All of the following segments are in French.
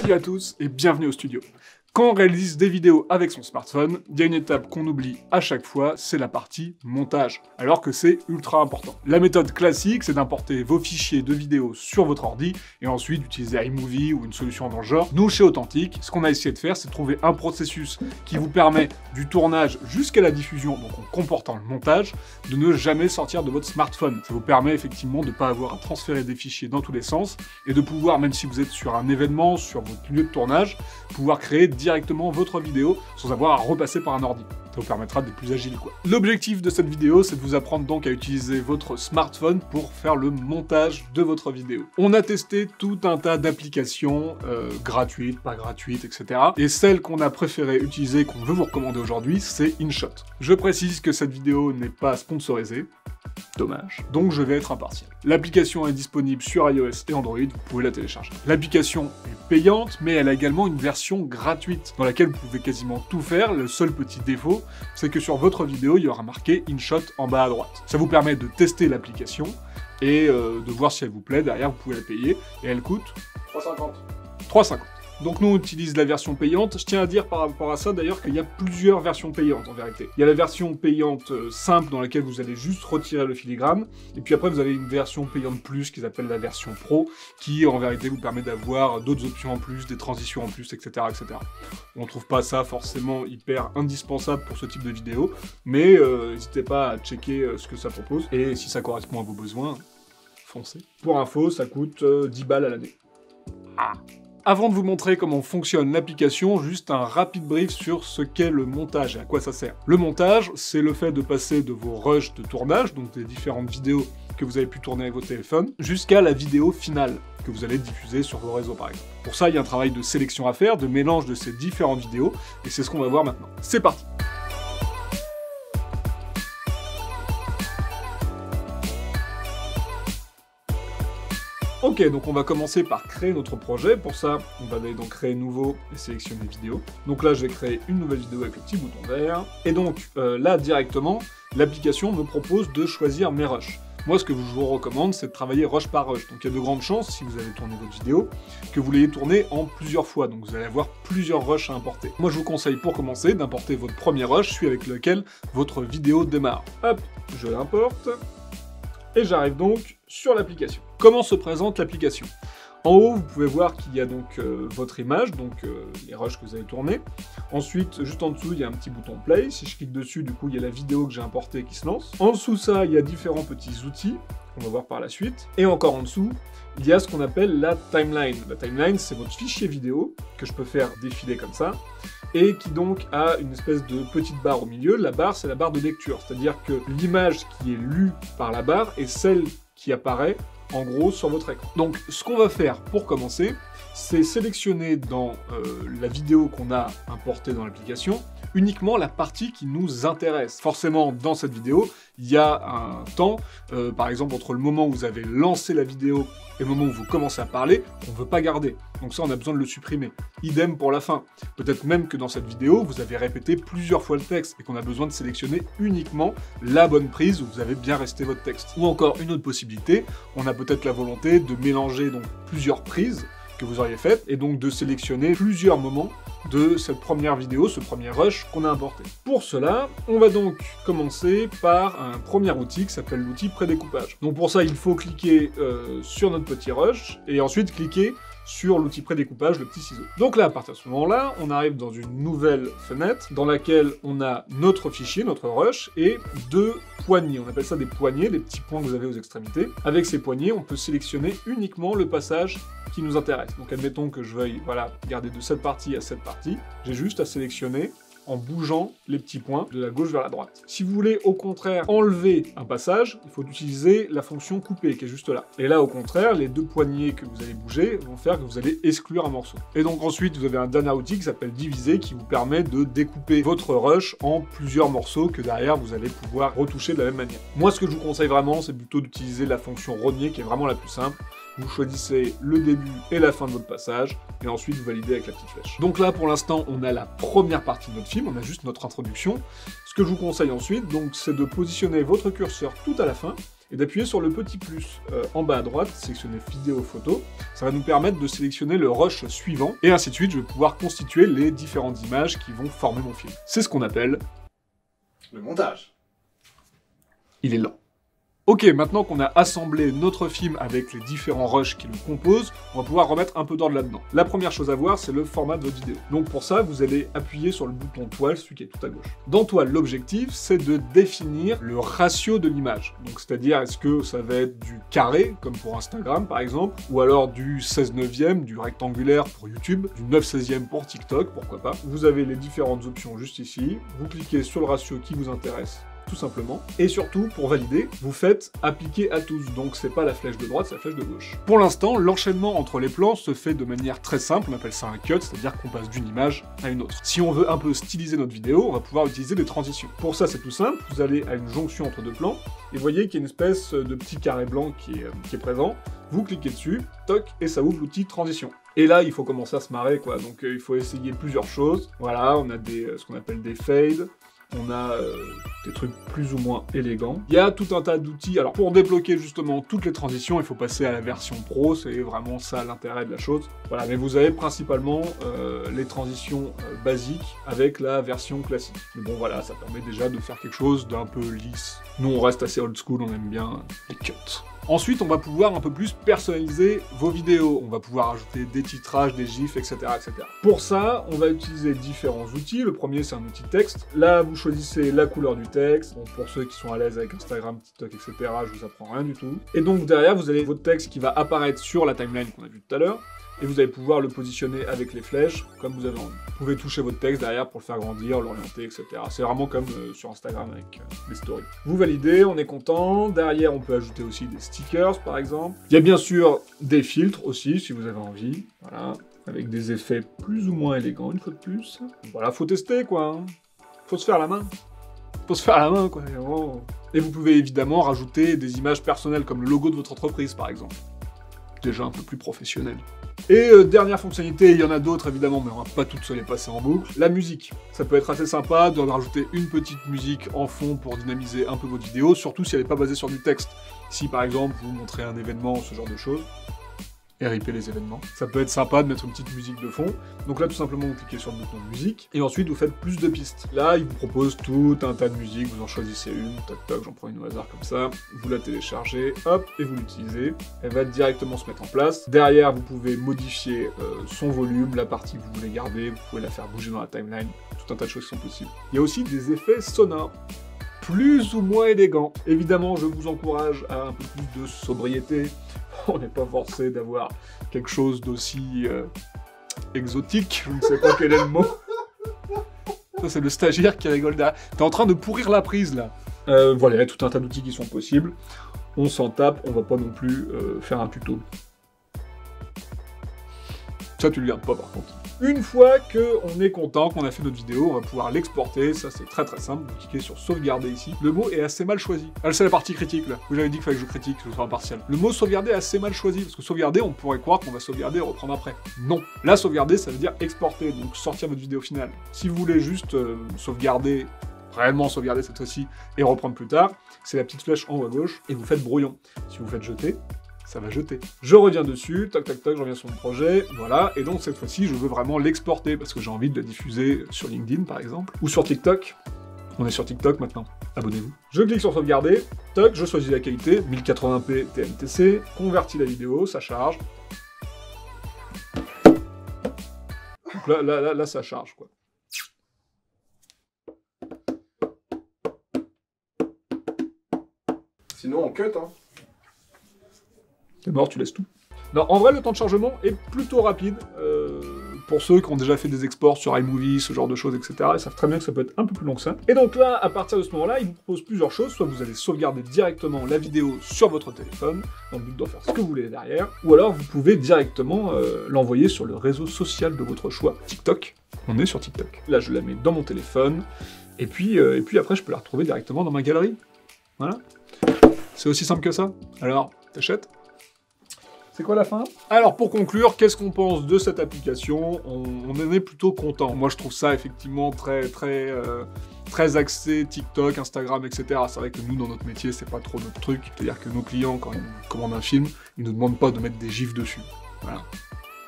Salut à tous et bienvenue au studio. Quand on réalise des vidéos avec son smartphone, il y a une étape qu'on oublie à chaque fois, c'est la partie montage, alors que c'est ultra important. La méthode classique, c'est d'importer vos fichiers de vidéo sur votre ordi et ensuite d'utiliser iMovie ou une solution dans le genre. Nous, chez Authentic, ce qu'on a essayé de faire, c'est de trouver un processus qui vous permet du tournage jusqu'à la diffusion, donc en comportant le montage, de ne jamais sortir de votre smartphone. Ça vous permet effectivement de ne pas avoir à transférer des fichiers dans tous les sens et de pouvoir, même si vous êtes sur un événement, sur votre lieu de tournage, pouvoir créer directement votre vidéo sans avoir à repasser par un ordi. Ça vous permettra d'être plus agile, quoi. L'objectif de cette vidéo, c'est de vous apprendre donc à utiliser votre smartphone pour faire le montage de votre vidéo. On a testé tout un tas d'applications, gratuites, pas gratuites, etc. Et celle qu'on a préféré utiliser, qu'on veut vous recommander aujourd'hui, c'est InShot. Je précise que cette vidéo n'est pas sponsorisée. Dommage. Donc je vais être impartial. L'application est disponible sur iOS et Android, vous pouvez la télécharger. L'application est payante, mais elle a également une version gratuite, dans laquelle vous pouvez quasiment tout faire. Le seul petit défaut, c'est que sur votre vidéo, il y aura marqué InShot en bas à droite. Ça vous permet de tester l'application et de voir si elle vous plaît. Derrière, vous pouvez la payer, et elle coûte 3,50. 3,50. Donc nous on utilise la version payante. Je tiens à dire par rapport à ça d'ailleurs qu'il y a plusieurs versions payantes en vérité. Il y a la version payante simple dans laquelle vous allez juste retirer le filigrane, et puis après vous avez une version payante plus qu'ils appellent la version pro, qui en vérité vous permet d'avoir d'autres options en plus, des transitions en plus, etc. etc. On trouve pas ça forcément hyper indispensable pour ce type de vidéo, mais n'hésitez pas à checker ce que ça propose, et si ça correspond à vos besoins, foncez. Pour info, ça coûte 10 balles à l'année. Avant de vous montrer comment fonctionne l'application, juste un rapide brief sur ce qu'est le montage et à quoi ça sert. Le montage, c'est le fait de passer de vos rushs de tournage, donc des différentes vidéos que vous avez pu tourner avec votre téléphone, jusqu'à la vidéo finale que vous allez diffuser sur vos réseaux par exemple. Pour ça, il y a un travail de sélection à faire, de mélange de ces différentes vidéos, et c'est ce qu'on va voir maintenant. C'est parti! Ok, donc on va commencer par créer notre projet. Pour ça, on va aller donc créer nouveau et sélectionner vidéo. Donc là, je vais créer une nouvelle vidéo avec le petit bouton vert. Et donc là, directement, l'application me propose de choisir mes rushs. Moi, ce que je vous recommande, c'est de travailler rush par rush. Donc il y a de grandes chances, si vous allez tourner votre vidéo, que vous l'ayez tournée en plusieurs fois. Donc vous allez avoir plusieurs rushs à importer. Moi, je vous conseille pour commencer d'importer votre premier rush, celui avec lequel votre vidéo démarre. Hop, je l'importe. Et j'arrive donc sur l'application. Comment se présente l'application? En haut, vous pouvez voir qu'il y a donc votre image, donc les rushs que vous avez tournés. Ensuite, juste en dessous, il y a un petit bouton play. Si je clique dessus, du coup, il y a la vidéo que j'ai importée qui se lance. En dessous de ça, il y a différents petits outils qu'on va voir par la suite. Et encore en dessous, il y a ce qu'on appelle la timeline. La timeline, c'est votre fichier vidéo que je peux faire défiler comme ça, et qui donc a une espèce de petite barre au milieu. La barre, c'est la barre de lecture, c'est-à-dire que l'image qui est lue par la barre est celle qui apparaît en gros sur votre écran. Donc ce qu'on va faire pour commencer, c'est sélectionner dans la vidéo qu'on a importée dans l'application uniquement la partie qui nous intéresse. Forcément, dans cette vidéo, il y a un temps, par exemple, entre le moment où vous avez lancé la vidéo et le moment où vous commencez à parler, qu'on ne veut pas garder. Donc ça, on a besoin de le supprimer. Idem pour la fin. Peut-être même que dans cette vidéo, vous avez répété plusieurs fois le texte et qu'on a besoin de sélectionner uniquement la bonne prise où vous avez bien resté votre texte. Ou encore une autre possibilité, on a peut-être la volonté de mélanger donc plusieurs prises que vous auriez faites, et donc de sélectionner plusieurs moments de cette première vidéo, ce premier rush qu'on a importé. Pour cela, on va donc commencer par un premier outil qui s'appelle l'outil prédécoupage. Donc pour ça, il faut cliquer sur notre petit rush, et ensuite cliquer sur l'outil prédécoupage, le petit ciseau. Donc là, à partir de ce moment-là, on arrive dans une nouvelle fenêtre dans laquelle on a notre fichier, notre rush, et deux poignées. On appelle ça des poignées, des petits points que vous avez aux extrémités. Avec ces poignées, on peut sélectionner uniquement le passage qui nous intéresse. Donc admettons que je veuille garder de cette partie à cette partie. J'ai juste à sélectionner en bougeant les petits points de la gauche vers la droite. Si vous voulez au contraire enlever un passage, il faut utiliser la fonction couper qui est juste là. Et là au contraire, les deux poignées que vous allez bouger vont faire que vous allez exclure un morceau. Et donc ensuite vous avez un dernier outil qui s'appelle diviser qui vous permet de découper votre rush en plusieurs morceaux que derrière vous allez pouvoir retoucher de la même manière. Moi ce que je vous conseille vraiment c'est plutôt d'utiliser la fonction rogner qui est vraiment la plus simple. Vous choisissez le début et la fin de votre passage, et ensuite vous validez avec la petite flèche. Donc là, pour l'instant, on a la première partie de notre film, on a juste notre introduction. Ce que je vous conseille ensuite, donc, c'est de positionner votre curseur tout à la fin, et d'appuyer sur le petit plus en bas à droite, sélectionner vidéo photo. Ça va nous permettre de sélectionner le rush suivant, et ainsi de suite, je vais pouvoir constituer les différentes images qui vont former mon film. C'est ce qu'on appelle le montage. Il est lent. Ok, maintenant qu'on a assemblé notre film avec les différents rushs qui le composent, on va pouvoir remettre un peu d'ordre là-dedans. La première chose à voir, c'est le format de votre vidéo. Donc pour ça, vous allez appuyer sur le bouton toile, celui qui est tout à gauche. Dans toile, l'objectif, c'est de définir le ratio de l'image. Donc c'est-à-dire, est-ce que ça va être du carré, comme pour Instagram par exemple, ou alors du 16/9, du rectangulaire pour YouTube, du 9/16 pour TikTok, pourquoi pas. Vous avez les différentes options juste ici, vous cliquez sur le ratio qui vous intéresse, tout simplement. Et surtout, pour valider, vous faites appliquer à tous. Donc c'est pas la flèche de droite, c'est la flèche de gauche. Pour l'instant, l'enchaînement entre les plans se fait de manière très simple, on appelle ça un cut, c'est-à-dire qu'on passe d'une image à une autre. Si on veut un peu styliser notre vidéo, on va pouvoir utiliser des transitions. Pour ça, c'est tout simple, vous allez à une jonction entre deux plans, et vous voyez qu'il y a une espèce de petit carré blanc qui est présent, vous cliquez dessus, toc, et ça ouvre l'outil transition. Et là, il faut commencer à se marrer, quoi. Donc il faut essayer plusieurs choses. Voilà, on a ce qu'on appelle des fades, on a des trucs plus ou moins élégants. Il y a tout un tas d'outils. Alors pour débloquer justement toutes les transitions, il faut passer à la version pro, c'est vraiment ça l'intérêt de la chose. Voilà, mais vous avez principalement les transitions basiques avec la version classique. Mais bon voilà, ça permet déjà de faire quelque chose d'un peu lisse. Nous on reste assez old school, on aime bien les cuts. Ensuite, on va pouvoir un peu plus personnaliser vos vidéos. On va pouvoir ajouter des titrages, des gifs, etc., etc. Pour ça, on va utiliser différents outils. Le premier, c'est un outil texte. Là, vous choisissez la couleur du texte. Bon, pour ceux qui sont à l'aise avec Instagram, TikTok, etc., je vous apprends rien du tout. Et donc, derrière, vous avez votre texte qui va apparaître sur la timeline qu'on a vue tout à l'heure. Et vous allez pouvoir le positionner avec les flèches, comme vous avez envie. Vous pouvez toucher votre texte derrière pour le faire grandir, l'orienter, etc. C'est vraiment comme sur Instagram avec les stories. Vous validez, on est content. Derrière, on peut ajouter aussi des stickers, par exemple. Il y a bien sûr des filtres aussi, si vous avez envie. Voilà, avec des effets plus ou moins élégants, une fois de plus. Voilà, faut tester, quoi. Hein. Faut se faire la main. Faut se faire la main, quoi. Et vous pouvez évidemment rajouter des images personnelles, comme le logo de votre entreprise, par exemple. Déjà un peu plus professionnel. Et dernière fonctionnalité, il y en a d'autres évidemment, mais on va pas toutes se les passer en boucle, la musique. Ça peut être assez sympa de rajouter une petite musique en fond pour dynamiser un peu votre vidéo, surtout si elle n'est pas basée sur du texte. Si par exemple vous montrez un événement, ce genre de choses, RIP les événements. Ça peut être sympa de mettre une petite musique de fond. Donc là, tout simplement, vous cliquez sur le bouton musique, et ensuite, vous faites plus de pistes. Là, il vous propose tout un tas de musiques, vous en choisissez une, toc toc, j'en prends une au hasard comme ça, vous la téléchargez, hop, et vous l'utilisez. Elle va directement se mettre en place. Derrière, vous pouvez modifier son volume, la partie que vous voulez garder, vous pouvez la faire bouger dans la timeline, tout un tas de choses qui sont possibles. Il y a aussi des effets sonores, plus ou moins élégants. Évidemment, je vous encourage à un peu plus de sobriété. On n'est pas forcé d'avoir quelque chose d'aussi exotique, je ne sais pas quel est le mot. Ça, c'est le stagiaire qui rigole derrière. T'es en train de pourrir la prise, là. Voilà, il y a tout un tas d'outils qui sont possibles. On s'en tape, on va pas non plus faire un tuto. Ça, tu le gardes pas, par contre. Une fois qu'on est content, qu'on a fait notre vidéo, on va pouvoir l'exporter, ça c'est très très simple, vous cliquez sur sauvegarder ici. Le mot est assez mal choisi. Ah, c'est la partie critique là, vous j'avais dit qu'il fallait que je critique, que ce soit impartial. Le mot sauvegarder est assez mal choisi, parce que sauvegarder, on pourrait croire qu'on va sauvegarder et reprendre après. Non. Là, sauvegarder, ça veut dire exporter, donc sortir votre vidéo finale. Si vous voulez juste sauvegarder, réellement sauvegarder cette fois-ci, et reprendre plus tard, c'est la petite flèche en haut à gauche, et vous faites brouillon. Si vous faites jeter, ça va jeter. Je reviens dessus, tac tac tac, je reviens sur mon projet, voilà, et donc cette fois-ci, je veux vraiment l'exporter, parce que j'ai envie de la diffuser sur LinkedIn, par exemple, ou sur TikTok. On est sur TikTok maintenant, abonnez-vous. Je clique sur sauvegarder, toc, je choisis la qualité, 1080p TNTC, convertis la vidéo, ça charge. Donc là, ça charge, quoi. Sinon, on cut, hein. T'es mort, tu laisses tout. Non, en vrai, le temps de chargement est plutôt rapide. Pour ceux qui ont déjà fait des exports sur iMovie, ce genre de choses, etc., ils savent très bien que ça peut être un peu plus long que ça. Et donc là, à partir de ce moment-là, il vous propose plusieurs choses. Soit vous allez sauvegarder directement la vidéo sur votre téléphone, dans le but d'en faire ce que vous voulez derrière, ou alors vous pouvez directement l'envoyer sur le réseau social de votre choix. TikTok, on est sur TikTok. Là, je la mets dans mon téléphone, et puis après, je peux la retrouver directement dans ma galerie. Voilà. C'est aussi simple que ça. Alors, t'achètes ? C'est quoi la fin? Alors pour conclure, qu'est-ce qu'on pense de cette application? On en est plutôt content. Moi je trouve ça effectivement très axé TikTok, Instagram, etc. C'est vrai que nous, dans notre métier, c'est pas trop notre truc. C'est-à-dire que nos clients, quand ils commandent un film, ils nous demandent pas de mettre des gifs dessus. Voilà.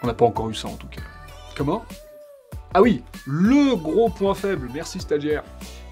On n'a pas encore eu ça, en tout cas. Comment? Ah oui, le gros point faible, merci stagiaire,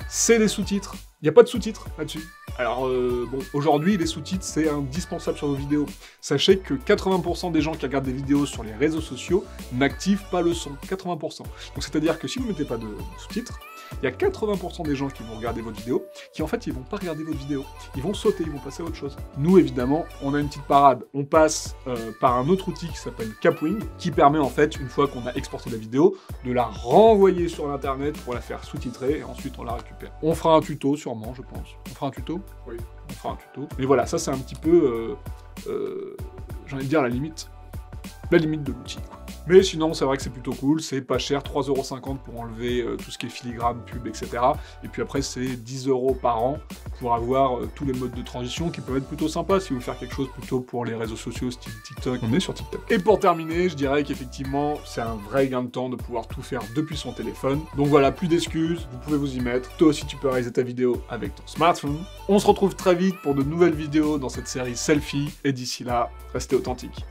c'est les sous-titres. Il n'y a pas de sous-titres là-dessus. Alors, bon, aujourd'hui, les sous-titres, c'est indispensable sur vos vidéos. Sachez que 80% des gens qui regardent des vidéos sur les réseaux sociaux n'activent pas le son. 80%. Donc, c'est-à-dire que si vous ne mettez pas de sous-titres, il y a 80% des gens qui vont regarder votre vidéo, qui en fait, ils vont pas regarder votre vidéo. Ils vont sauter, ils vont passer à autre chose. Nous, évidemment, on a une petite parade. On passe par un autre outil qui s'appelle Capwing, qui permet en fait, une fois qu'on a exporté la vidéo, de la renvoyer sur l'internet pour la faire sous-titrer, et ensuite on la récupère. On fera un tuto, sûrement, je pense. On fera un tuto? Oui. On fera un tuto. Mais voilà, ça c'est un petit peu, j'ai envie de dire la limite de l'outil. Mais sinon, c'est vrai que c'est plutôt cool, c'est pas cher, 3,50 € pour enlever tout ce qui est filigrane, pub, etc. Et puis après, c'est 10 € par an pour avoir tous les modes de transition qui peuvent être plutôt sympas si vous voulez faire quelque chose plutôt pour les réseaux sociaux, style TikTok. On est sur TikTok. Et pour terminer, je dirais qu'effectivement, c'est un vrai gain de temps de pouvoir tout faire depuis son téléphone. Donc voilà, plus d'excuses, vous pouvez vous y mettre. Toi aussi, tu peux réaliser ta vidéo avec ton smartphone. On se retrouve très vite pour de nouvelles vidéos dans cette série Selfie. Et d'ici là, restez authentiques.